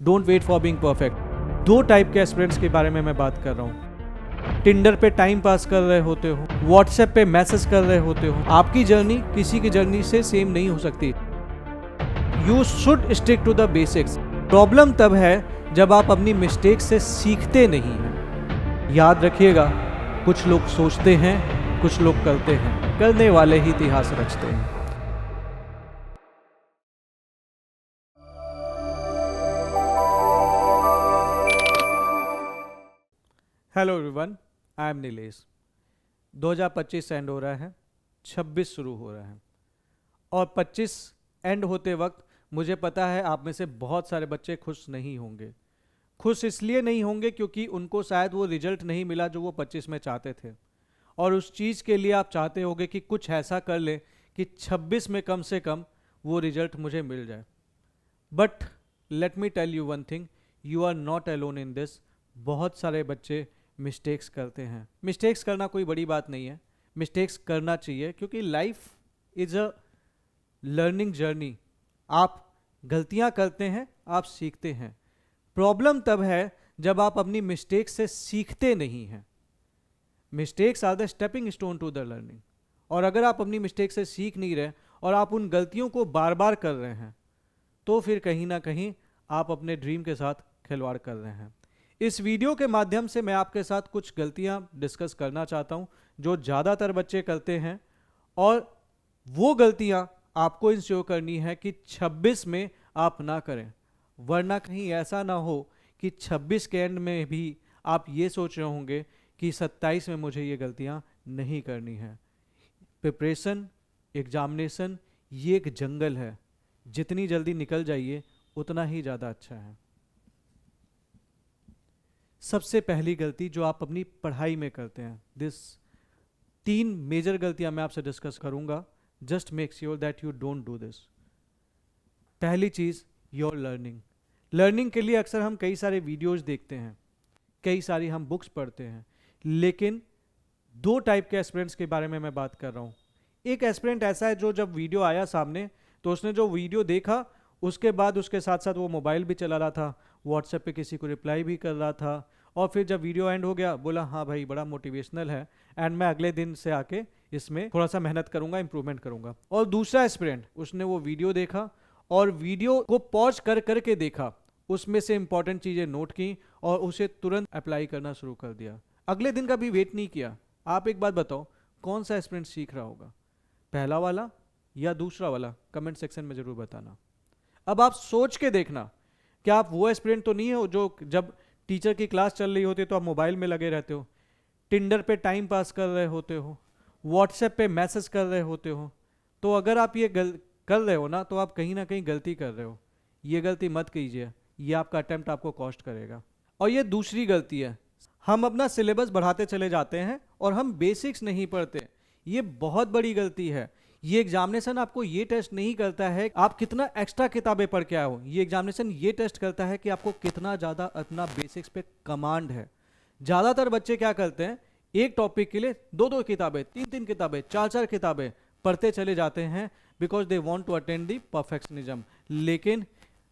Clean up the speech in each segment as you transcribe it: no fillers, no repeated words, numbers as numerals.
Don't wait for being perfect. दो type के aspirants के बारे में मैं बात कर रहा हूँ। टिंडर पे टाइम पास कर रहे होते हो, व्हाट्सएप पे मैसेज कर रहे होते हो। आपकी जर्नी किसी की जर्नी से सेम नहीं हो सकती। You should stick to the basics. Problem तब है जब आप अपनी मिस्टेक से सीखते नहीं हैं। याद रखिएगा, कुछ लोग सोचते हैं, कुछ लोग करते हैं, करने वाले ही इतिहास रचते हैं। Hello everyone, I am Nilesh. 2025 and हो रहा है, 26 शुरू हो रहा है और 25 एंड होते वक्त मुझे पता है आप में से बहुत सारे बच्चे खुश नहीं होंगे। खुश इसलिए नहीं होंगे क्योंकि उनको शायद वो रिजल्ट नहीं मिला जो वो 25 में चाहते थे, और उस चीज़ के लिए आप चाहते होंगे कि कुछ ऐसा कर ले कि 26 में कम से कम वो रिजल्ट मुझे मिल जाए। But let me tell you one thing, you are not alone in this. बहुत सारे बच्चे मिस्टेक्स करते हैं। मिस्टेक्स करना कोई बड़ी बात नहीं है, मिस्टेक्स करना चाहिए क्योंकि life is a learning journey. आप गलतियां करते हैं, आप सीखते हैं। प्रॉब्लम तब है जब आप अपनी मिस्टेक्स से सीखते नहीं हैं। Mistakes are the stepping stone to the learning. और अगर आप अपनी मिस्टेक से सीख नहीं रहे और आप उन गलतियों को बार बार कर रहे हैं तो फिर कहीं ना कहीं आप अपने ड्रीम के साथ खिलवाड़ कर रहे हैं। इस वीडियो के माध्यम से मैं आपके साथ कुछ गलतियां डिस्कस करना चाहता हूं जो ज़्यादातर बच्चे करते हैं, और वो गलतियां आपको इंश्योर करनी है कि 26 में आप ना करें, वरना कहीं ऐसा ना हो कि 26 के एंड में भी आप ये सोच रहे होंगे कि 27 में मुझे ये गलतियां नहीं करनी है। प्रिपरेशन, एग्जामिनेशन ये एक जंगल है, जितनी जल्दी निकल जाइए उतना ही ज़्यादा अच्छा है। सबसे पहली गलती जो आप अपनी पढ़ाई में करते हैं, दिस 3 मेजर गलतियां मैं आपसे डिस्कस करूंगा। Just make sure that you don't do this. पहली चीज़, योर लर्निंग। लर्निंग के लिए अक्सर हम कई सारे वीडियोज़ देखते हैं, कई सारी हम बुक्स पढ़ते हैं, लेकिन 2 टाइप के एस्पिरेंट्स के बारे में मैं बात कर रहा हूँ। एक एस्पिरेंट ऐसा है जो जब वीडियो आया सामने तो उसने जो वीडियो देखा उसके बाद उसके साथ साथ वो मोबाइल भी चला रहा था, व्हाट्सएप पे किसी को रिप्लाई भी कर रहा था, और फिर जब वीडियो एंड हो गया बोला हाँ भाई बड़ा मोटिवेशनल है एंड मैं अगले दिन से आके इसमें थोड़ा सा मेहनत करूंगा, इंप्रूवमेंट करूंगा। और दूसरा एस्पिरेंट, उसने वो वीडियो देखा और वीडियो को पॉज कर करके देखा, उसमें से इंपॉर्टेंट चीज़ें नोट की और उसे तुरंत अप्लाई करना शुरू कर दिया, अगले दिन का भी वेट नहीं किया। आप एक बात बताओ, कौन सा एस्पिरेंट सीख रहा होगा, पहला वाला या दूसरा वाला? कमेंट सेक्शन में ज़रूर बताना। अब आप सोच के देखना, क्या आप वो एस्पिरेंट तो नहीं हो जो जब टीचर की क्लास चल रही होती है तो आप मोबाइल में लगे रहते हो, टिंडर पे टाइम पास कर रहे होते हो, व्हाट्सएप पे मैसेज कर रहे होते हो? तो अगर आप ये कर रहे हो ना, तो आप कहीं ना कहीं गलती कर रहे हो। ये गलती मत कीजिए, ये आपका अटेम्प्ट आपको कॉस्ट करेगा। और ये दूसरी गलती है, हम अपना सिलेबस बढ़ाते चले जाते हैं और हम बेसिक्स नहीं पढ़ते। ये बहुत बड़ी गलती है। ये एग्जामिनेशन आपको ये टेस्ट नहीं करता है आप कितना एक्स्ट्रा किताबें पढ़ के आए हो, ये एग्जामिनेशन ये टेस्ट करता है कि आपको कितना ज़्यादा अपना बेसिक्स पे कमांड है। ज़्यादातर बच्चे क्या करते हैं, एक टॉपिक के लिए 2-2 किताबें, 3-3 किताबें, 4-4 किताबें पढ़ते चले जाते हैं because they want to attend the perfectionism. लेकिन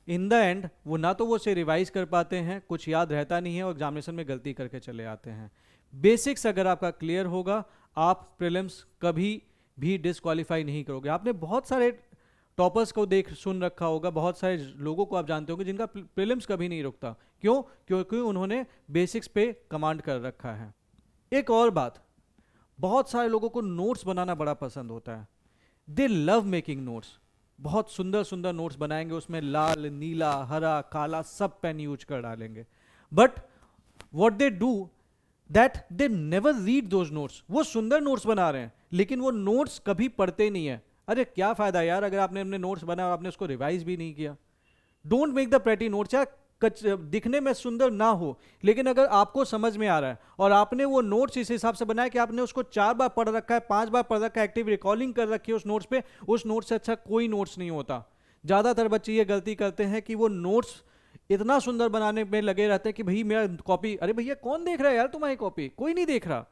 इन द एंड वो ना तो वो उसे रिवाइज कर पाते हैं, कुछ याद रहता नहीं है और एग्जामिनेशन में गलती करके चले आते हैं। बेसिक्स अगर आपका क्लियर होगा, आप प्रीलिम्स कभी भी डिसक्वालीफाई नहीं करोगे। आपने बहुत सारे टॉपर्स को सुन रखा होगा, बहुत सारे लोगों को आप जानते होंगे जिनका प्रीलिम्स कभी नहीं रुकता। क्यों? क्योंकि उन्होंने बेसिक्स पे कमांड कर रखा है। एक और बात, बहुत सारे लोगों को नोट्स बनाना बड़ा पसंद होता है। दे लव मेकिंग नोट्स, बहुत सुंदर सुंदर नोट्स बनाएंगे, उसमें लाल, नीला, हरा, काला सब पेन यूज कर डालेंगे। But what they do that they never read those notes. वो सुंदर नोट्स बना रहे हैं लेकिन वो नोट्स कभी पढ़ते नहीं है। अरे क्या फायदा यार, अगर आपने अपने नोट्स बनाया और आपने उसको रिवाइज भी नहीं किया। Don't make the pretty notes. यार दिखने में सुंदर ना हो, लेकिन अगर आपको समझ में आ रहा है और आपने वो नोट्स इस हिसाब से बनाया कि आपने उसको 4 बार पढ़ रखा है, 5 बार पढ़ रखा है, एक्टिव रिकॉलिंग कर रखी है उस नोट्स पे, उस नोट्स से अच्छा कोई नोट्स नहीं होता। ज़्यादातर बच्चे ये गलती करते हैं कि वो नोट्स इतना सुंदर बनाने में लगे रहते हैं कि भाई मेरा कॉपी, अरे भैया कौन देख रहा है यार तुम्हारी कॉपी? कोई नहीं देख रहा।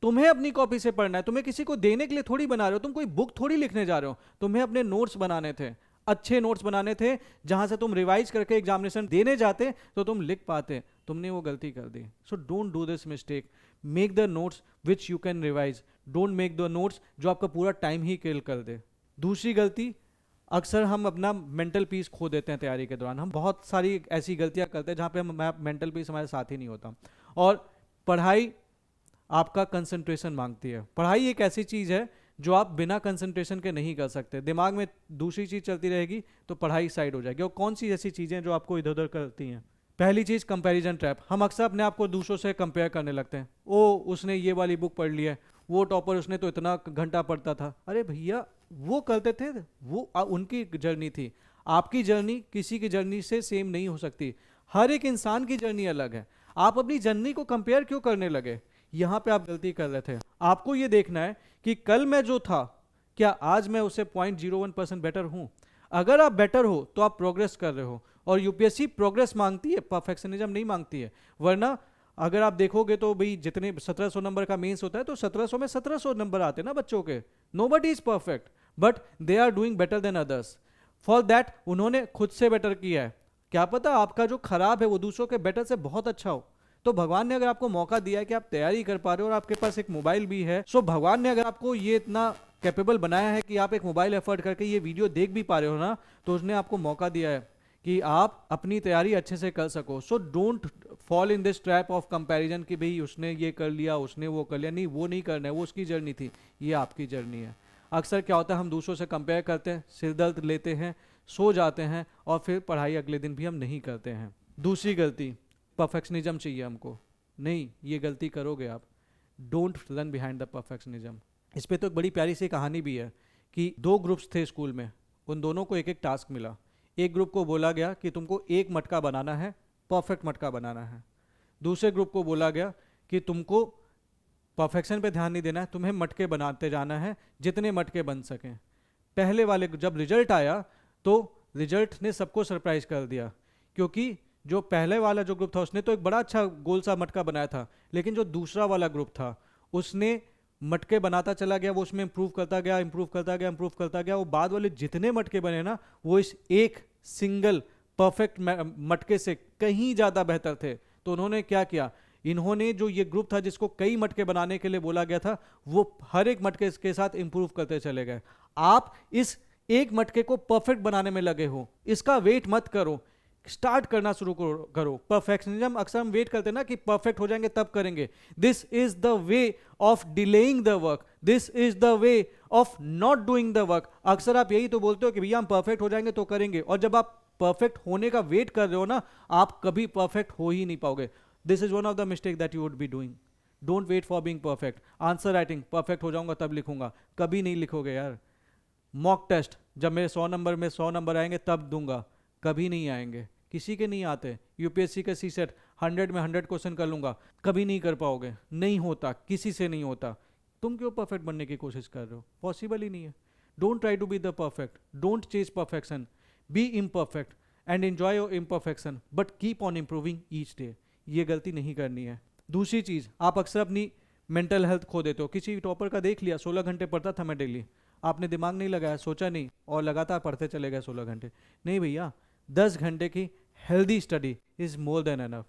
तुम्हें अपनी कॉपी से पढ़ना है, तुम्हें किसी को देने के लिए थोड़ी बना रहे हो, तुम कोई बुक थोड़ी लिखने जा रहे हो, तुम्हें अपने नोट्स बनाने थे। अच्छे नोट्स बनाने थे जहां से तुम रिवाइज करके एग्जामिनेशन देने जाते तो तुम लिख पाते, तुमने वो गलती कर दी. So don't do this mistake. Make the notes which you can revise, don't make the notes जो आपका पूरा टाइम ही किल कर दे. दूसरी गलती, अक्सर हम अपना मेंटल पीस खो देते हैं तैयारी के दौरान. हम बहुत सारी ऐसी गलतियां करते हैं जहाँ पे हम मेंटल पीस हमारे साथ ही नहीं होता. और पढ़ाई आपका कंसंट्रेशन मांगती है. पढ़ाई एक ऐसी चीज़ है जो आप बिना कंसंट्रेशन के नहीं कर सकते. दिमाग में दूसरी चीज़ चलती रहेगी तो पढ़ाई साइड हो जाएगी. और कौन सी ऐसी चीज़ें जो आपको इधर उधर करती हैं? पहली चीज़, कंपैरिजन ट्रैप. हम अक्सर अपने आप को दूसरों से कंपेयर करने लगते हैं. ओ उसने ये वाली बुक पढ़ ली है, वो टॉपर उसने तो इतना घंटा पढ़ता था. अरे भैया वो करते थे, वो उनकी जर्नी थी. आपकी जर्नी किसी की जर्नी से सेम नहीं हो सकती. हर एक इंसान की जर्नी अलग है. आप अपनी जर्नी को कंपेयर क्यों करने लगे? यहाँ पे आप गलती कर रहे थे. आपको ये देखना है कि कल मैं जो था, क्या आज मैं उससे 0.01% बेटर हूँ? अगर आप बेटर हो तो आप प्रोग्रेस कर रहे हो. और यूपीएससी प्रोग्रेस मांगती है, परफेक्शनिज्म नहीं मांगती है. वरना अगर आप देखोगे तो भाई जितने 1700 नंबर का मेंस होता है तो 1700 में 1700 नंबर आते हैं ना बच्चों के. Nobody is perfect but they are doing better than others. For that उन्होंने खुद से बेटर किया है. क्या पता आपका जो खराब है वो दूसरों के बेटर से बहुत अच्छा हो. तो भगवान ने अगर आपको मौका दिया है कि आप तैयारी कर पा रहे हो और आपके पास एक मोबाइल भी है, सो भगवान ने अगर आपको ये इतना कैपेबल बनाया है कि आप एक मोबाइल एफर्ट करके ये वीडियो देख भी पा रहे हो ना, तो उसने आपको मौका दिया है कि आप अपनी तैयारी अच्छे से कर सको. So don't fall in this trap of comparison कि भाई उसने ये कर लिया, उसने वो कर लिया. नहीं, वो नहीं करना है, वो उसकी जर्नी थी, ये आपकी जर्नी है. अक्सर क्या होता है, हम दूसरों से कंपेयर करते हैं, सिर दर्द लेते हैं, सो जाते हैं और फिर पढ़ाई अगले दिन भी हम नहीं करते हैं. दूसरी गलती, परफेक्शनिज्म चाहिए हमको. नहीं, ये गलती करोगे आप. Don't run behind the perfectionism. इस पे तो एक बड़ी प्यारी सी कहानी भी है कि दो ग्रुप्स थे स्कूल में. उन दोनों को एक एक टास्क मिला. एक ग्रुप को बोला गया कि तुमको एक मटका बनाना है, परफेक्ट मटका बनाना है. दूसरे ग्रुप को बोला गया कि तुमको परफेक्शन पे ध्यान नहीं देना है, तुम्हें मटके बनाते जाना है जितने मटके बन सकें. पहले वाले जब रिजल्ट आया तो रिजल्ट ने सबको सरप्राइज कर दिया, क्योंकि जो पहले वाला जो ग्रुप था उसने तो एक बड़ा अच्छा गोल सा मटका बनाया था, लेकिन जो दूसरा वाला ग्रुप था उसने मटके बनाता चला गया, वो उसमें इंप्रूव करता गया, इंप्रूव करता गया, इंप्रूव करता गया. वो बाद वाले जितने मटके बने ना, वो इस एक सिंगल परफेक्ट मटके से कहीं ज़्यादा बेहतर थे. तो उन्होंने क्या किया, इन्होंने जो ये ग्रुप था जिसको कई मटके बनाने के लिए बोला गया था, वो हर एक मटके के साथ इंप्रूव करते चले गए. आप इस एक मटके को परफेक्ट बनाने में लगे हो, इसका वेट मत करो, स्टार्ट करना शुरू करो. परफेक्शनिज्म अक्सर हम वेट करते हैं ना कि परफेक्ट हो जाएंगे तब करेंगे. This is the way of delaying the work. This is the way of not doing the work. अक्सर आप यही तो बोलते हो कि भैया हम परफेक्ट हो जाएंगे तो करेंगे, और जब आप परफेक्ट होने का वेट कर रहे हो ना, आप कभी परफेक्ट हो ही नहीं पाओगे. This is one of the mistake that you would be doing. Don't wait for being perfect. Answer writing perfect हो जाऊंगा तब लिखूंगा, कभी नहीं लिखोगे यार. मॉक टेस्ट, जब मेरे 100 नंबर में 100 नंबर आएंगे तब दूंगा, कभी नहीं आएंगे. किसी के नहीं आते. यूपीएससी का सीसेट 100 में 100 क्वेश्चन कर लूंगा, कभी नहीं कर पाओगे. नहीं होता, किसी से नहीं होता. तुम क्यों परफेक्ट बनने की कोशिश कर रहे हो? पॉसिबल ही नहीं है. Don't try to be the perfect. Don't chase perfection. Be imperfect and enjoy your imperfection, but keep on improving each day. ये गलती नहीं करनी है. दूसरी चीज़, आप अक्सर अपनी मेंटल हेल्थ खो देते हो. किसी टॉपर का देख लिया, 16 घंटे पढ़ता था मैं डेली. आपने दिमाग नहीं लगाया, सोचा नहीं और लगातार पढ़ते चले गए 16 घंटे. नहीं भैया, 10 घंटे की healthy study is more than enough.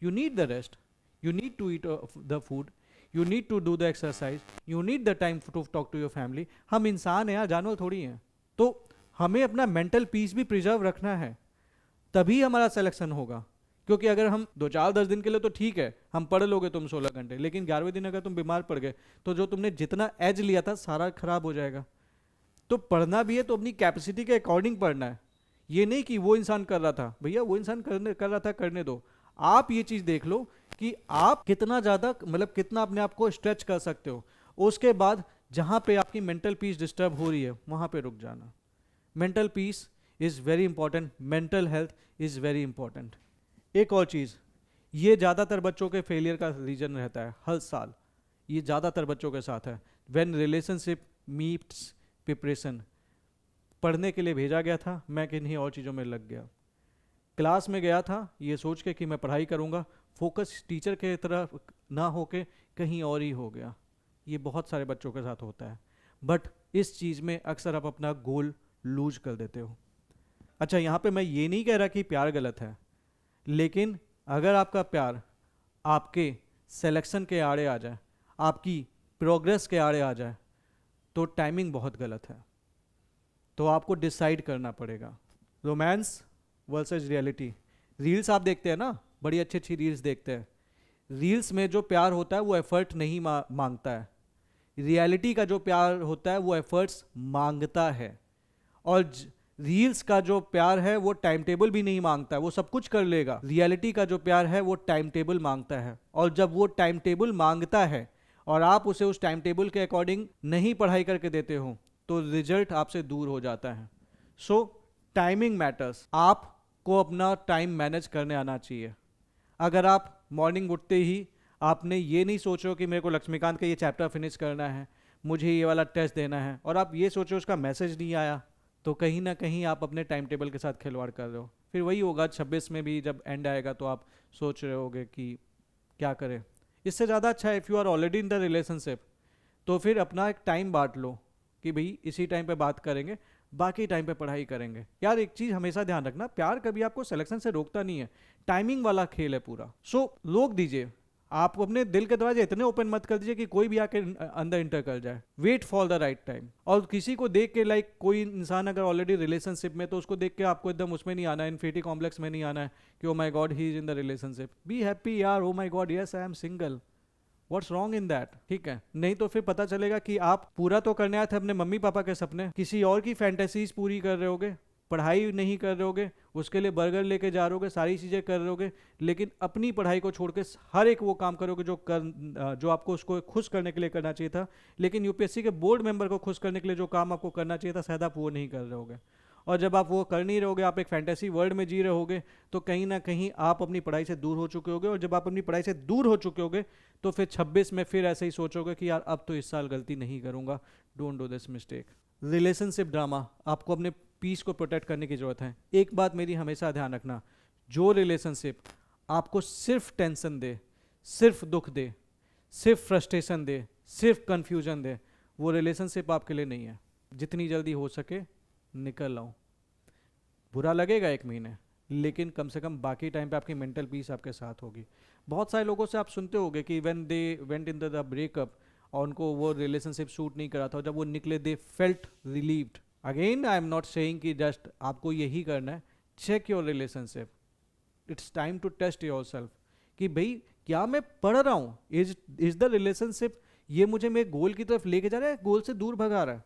You need the rest, you need to eat the food, you need to do the exercise, you need the time to talk to your family. हम इंसान हैं यार, जानवर थोड़ी हैं. तो हमें अपना मेंटल पीस भी प्रिजर्व रखना है, तभी हमारा सिलेक्शन होगा. क्योंकि अगर हम 2-4-10 दिन के लिए तो ठीक है, हम पढ़ लोगे तुम 16 घंटे, लेकिन 11वें दिन अगर तुम बीमार पड़ गए तो जो तुमने जितना एज लिया था सारा खराब हो जाएगा. तो पढ़ना भी है तो अपनी कैपेसिटी के अकॉर्डिंग पढ़ना है. ये नहीं कि वो इंसान कर रहा था, भैया वो इंसान कर रहा था, करने दो. आप ये चीज़ देख लो कि आप कितना ज़्यादा, मतलब कितना अपने आप को स्ट्रेच कर सकते हो. उसके बाद जहाँ पे आपकी मेंटल पीस डिस्टर्ब हो रही है वहाँ पे रुक जाना. Mental peace is very important. Mental health is very important. एक और चीज़, ये ज़्यादातर बच्चों के फेलियर का रीजन रहता है हर साल. ये ज़्यादातर बच्चों के साथ है. When relationship meets preparation. पढ़ने के लिए भेजा गया था, मैं किन्हीं और चीज़ों में लग गया. क्लास में गया था ये सोच के कि मैं पढ़ाई करूँगा, फोकस टीचर के तरफ ना होके कहीं और ही हो गया. ये बहुत सारे बच्चों के साथ होता है. बट इस चीज़ में अक्सर आप अपना गोल लूज कर देते हो. अच्छा, यहाँ पे मैं ये नहीं कह रहा कि प्यार गलत है, लेकिन अगर आपका प्यार आपके सिलेक्शन के आड़े आ जाए, आपकी प्रोग्रेस के आड़े आ जाए, तो टाइमिंग बहुत गलत है। तो आपको डिसाइड करना पड़ेगा। Romance versus reality. रील्स आप देखते हैं ना, बड़ी अच्छी अच्छी रील्स देखते हैं। रील्स में जो प्यार होता है वो एफर्ट नहीं मांगता है। रियलिटी का जो प्यार होता है वो एफर्ट्स मांगता है। और रील्स का जो प्यार है वो टाइम टेबल भी नहीं मांगता है, वो सब कुछ कर लेगा। रियलिटी का जो प्यार है वो टाइम टेबल मांगता है, और जब वो टाइम टेबल मांगता है और आप उसे उस टाइम टेबल के अकॉर्डिंग नहीं पढ़ाई करके देते हो, तो रिजल्ट आपसे दूर हो जाता है। सो टाइमिंग मैटर्स। आपको अपना टाइम मैनेज करने आना चाहिए। अगर आप मॉर्निंग उठते ही आपने ये नहीं सोचो कि मेरे को लक्ष्मीकांत का ये चैप्टर फिनिश करना है, मुझे ये वाला टेस्ट देना है, और आप ये सोचो उसका मैसेज नहीं आया, तो कहीं ना कहीं आप अपने टाइम टेबल के साथ खिलवाड़ कर रहे हो। फिर वही होगा 26 में भी जब एंड आएगा तो आप सोच रहे होगे कि क्या करें। इससे ज़्यादा अच्छा है if you are already in the relationship, तो फिर अपना एक टाइम बांट लो कि भाई इसी टाइम पे बात करेंगे, बाकी टाइम पे पढ़ाई करेंगे। यार एक चीज़ हमेशा ध्यान रखना, प्यार कभी आपको सिलेक्शन से रोकता नहीं है, टाइमिंग वाला खेल है पूरा। सो रोक दीजिए। आप अपने दिल के दरवाजे इतने ओपन मत कर दीजिए कि कोई भी आके अंदर इंटर कर जाए। Wait for the right time. और किसी को देख के लाइक कोई इंसान अगर ऑलरेडी रिलेशनशिप में, तो उसको देख के आपको एकदम उसमें नहीं आना है, इन्फिनिटी कॉम्प्लेक्स में नहीं आना है कि oh my god he is in the relationship. Be happy यार, oh my god yes I am single, what's wrong in that, ठीक है। नहीं तो फिर पता चलेगा कि आप पूरा तो करने आए थे अपने मम्मी पापा के सपने, किसी और की फैंटेसीज पूरी कर रहे होगे, पढ़ाई नहीं कर रहे होगे, उसके लिए बर्गर लेके जा रहे होगे, सारी चीज़ें कर रहे होगे, लेकिन अपनी पढ़ाई को छोड़ के हर एक वो काम करोगे जो आपको उसको खुश करने के लिए करना चाहिए था। लेकिन यूपीएससी के बोर्ड मेंबर को खुश करने के लिए जो काम आपको करना चाहिए था, शायद आप वो नहीं कर रहे होगे। और जब आप वो कर नहीं रहोगे, आप एक फैंटेसी वर्ल्ड में जी रहे होगे, तो कहीं ना कहीं आप अपनी पढ़ाई से दूर हो चुके होगे। और जब आप अपनी पढ़ाई से दूर हो चुके होगे, तो फिर 26 में फिर ऐसे ही सोचोगे कि यार अब तो इस साल गलती नहीं करूँगा। Don't do this mistake. Relationship drama, आपको अपने पीस को प्रोटेक्ट करने की ज़रूरत है। एक बात मेरी हमेशा ध्यान रखना, जो रिलेशनशिप आपको सिर्फ टेंशन दे, सिर्फ दुख दे, सिर्फ फ्रस्ट्रेशन दे, सिर्फ कन्फ्यूजन दे, वो रिलेशनशिप आपके लिए नहीं है। जितनी जल्दी हो सके निकल आओ। बुरा लगेगा एक महीने, लेकिन कम से कम बाकी टाइम पे आपकी मेंटल पीस आपके साथ होगी। बहुत सारे लोगों से आप सुनते होंगे कि when they went in the breakup और उनको वो रिलेशनशिप सूट नहीं करा था, और जब वो निकले they felt relieved. Again I am not saying कि जस्ट आपको यही करना है, check your relationship. It's time to test yourself कि भाई क्या मैं पढ़ रहा हूँ, इज द रिलेशनशिप ये मुझे मेरे गोल की तरफ लेके जा रहा है, गोल से दूर भगा रहा है,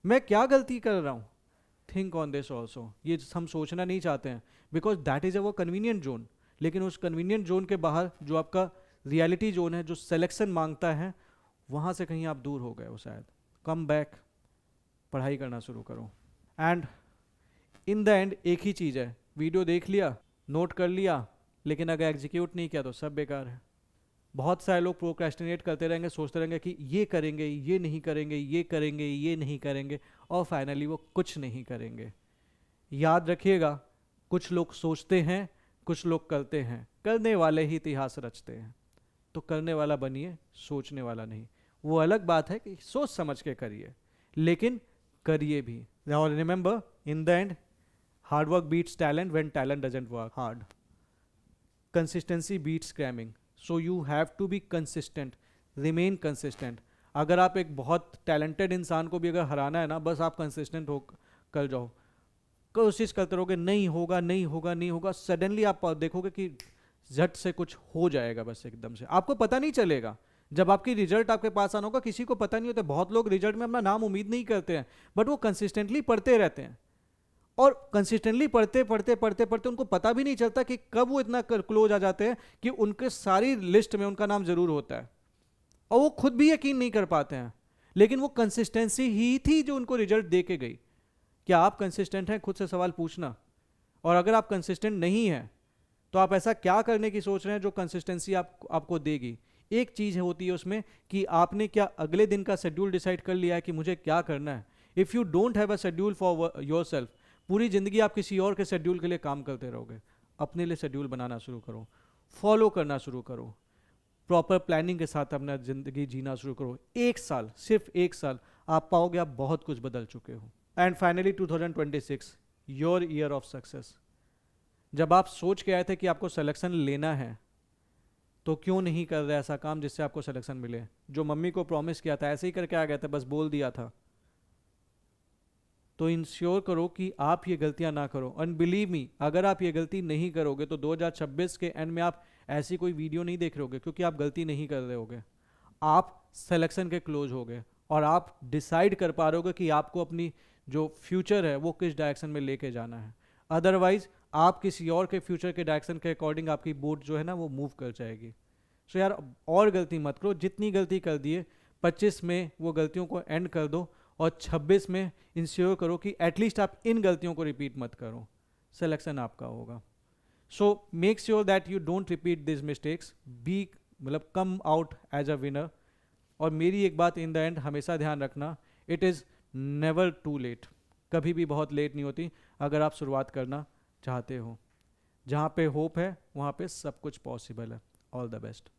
मैं क्या गलती कर रहा हूँ। Think on this also. ये हम सोचना नहीं चाहते हैं because that is our convenient zone, लेकिन उस कन्वीनियंट जोन के बाहर जो आपका रियलिटी जोन है, जो सिलेक्शन मांगता है, वहाँ से कहीं आप दूर हो गए हो शायद। कम बैक, पढ़ाई करना शुरू करो। एंड इन द एंड एक ही चीज़ है, वीडियो देख लिया, नोट कर लिया, लेकिन अगर एग्जीक्यूट नहीं किया तो सब बेकार है। बहुत सारे लोग प्रोक्रेस्टिनेट करते रहेंगे, सोचते रहेंगे कि ये करेंगे, ये नहीं करेंगे, ये करेंगे, ये नहीं करेंगे, और फाइनली वो कुछ नहीं करेंगे। याद रखिएगा, कुछ लोग सोचते हैं, कुछ लोग करते हैं, करने वाले ही इतिहास रचते हैं। तो करने वाला बनिए, सोचने वाला नहीं। वो अलग बात है कि सोच समझ के करिए, लेकिन करिए भी। और remember, in the end hard work beats talent when talent doesn't work hard. Consistency beats cramming, so you have to be consistent, remain consistent. अगर आप एक बहुत टैलेंटेड इंसान को भी अगर हराना है ना, बस आप कंसिस्टेंट हो कर जाओ, कोशिश करते रहोगे, नहीं होगा नहीं होगा नहीं होगा, सडनली आप देखोगे कि झट से कुछ हो जाएगा, बस एकदम से आपको पता नहीं चलेगा। जब आपकी रिजल्ट आपके पास आना होगा, किसी को पता नहीं होता। बहुत लोग रिजल्ट में अपना नाम उम्मीद नहीं करते हैं, बट वो कंसिस्टेंटली पढ़ते रहते हैं, और कंसिस्टेंटली पढ़ते पढ़ते पढ़ते पढ़ते उनको पता भी नहीं चलता कि कब वो इतना क्लोज आ जाते हैं कि उनके सारी लिस्ट में उनका नाम जरूर होता है, और वो खुद भी यकीन नहीं कर पाते हैं। लेकिन वो कंसिस्टेंसी ही थी जो उनको रिजल्ट दे के गई। क्या आप कंसिस्टेंट हैं? खुद से सवाल पूछना। और अगर आप कंसिस्टेंट नहीं हैं, तो आप ऐसा क्या करने की सोच रहे हैं जो कंसिस्टेंसी आपको देगी? एक चीज़ होती है उसमें कि आपने क्या अगले दिन का शेड्यूल डिसाइड कर लिया है कि मुझे क्या करना है। If you don't have a schedule for yourself, पूरी ज़िंदगी आप किसी और के शेड्यूल के लिए काम करते रहोगे। अपने लिए शेड्यूल बनाना शुरू करो, फॉलो करना शुरू करो, प्रॉपर प्लानिंग के साथ अपना ज़िंदगी जीना शुरू करो। एक साल, सिर्फ एक साल, आप पाओगे आप बहुत कुछ बदल चुके हो। And finally 2026, your year of success. जब आप सोच के आए थे कि आपको सिलेक्शन लेना है, तो क्यों नहीं कर रहे ऐसा काम जिससे आपको सिलेक्शन मिले? जो मम्मी को प्रॉमिस किया था ऐसे ही करके आ गए थे, बस बोल दिया था। तो इंश्योर करो कि आप ये गलतियां ना करो। एंड बिलीव मी, अगर आप ये गलती नहीं करोगे तो 2026 के एंड में आप ऐसी कोई वीडियो नहीं देख रहे होगे, क्योंकि आप गलती नहीं कर रहे होगे। आप सिलेक्शन के क्लोज हो गए और आप डिसाइड कर पा रहे होगे कि आपको अपनी जो फ्यूचर है वो किस डायरेक्शन में लेके जाना है। अदरवाइज आप किसी और के फ्यूचर के डायरेक्शन के अकॉर्डिंग आपकी बोट जो है ना वो मूव कर जाएगी। सो यार और गलती मत करो, जितनी गलती कर दिए 25 में वो गलतियों को एंड कर दो और 26 में इंश्योर करो कि एटलीस्ट आप इन गलतियों को रिपीट मत करो, सिलेक्शन आपका होगा। So make sure that you don't repeat this mistakes, be मतलब come out as a winner. और मेरी एक बात इन द एंड हमेशा ध्यान रखना, it is never too late. कभी भी बहुत लेट नहीं होती अगर आप शुरुआत करना चाहते हो। जहाँ पे होप है वहाँ पे सब कुछ पॉसिबल है। All the best.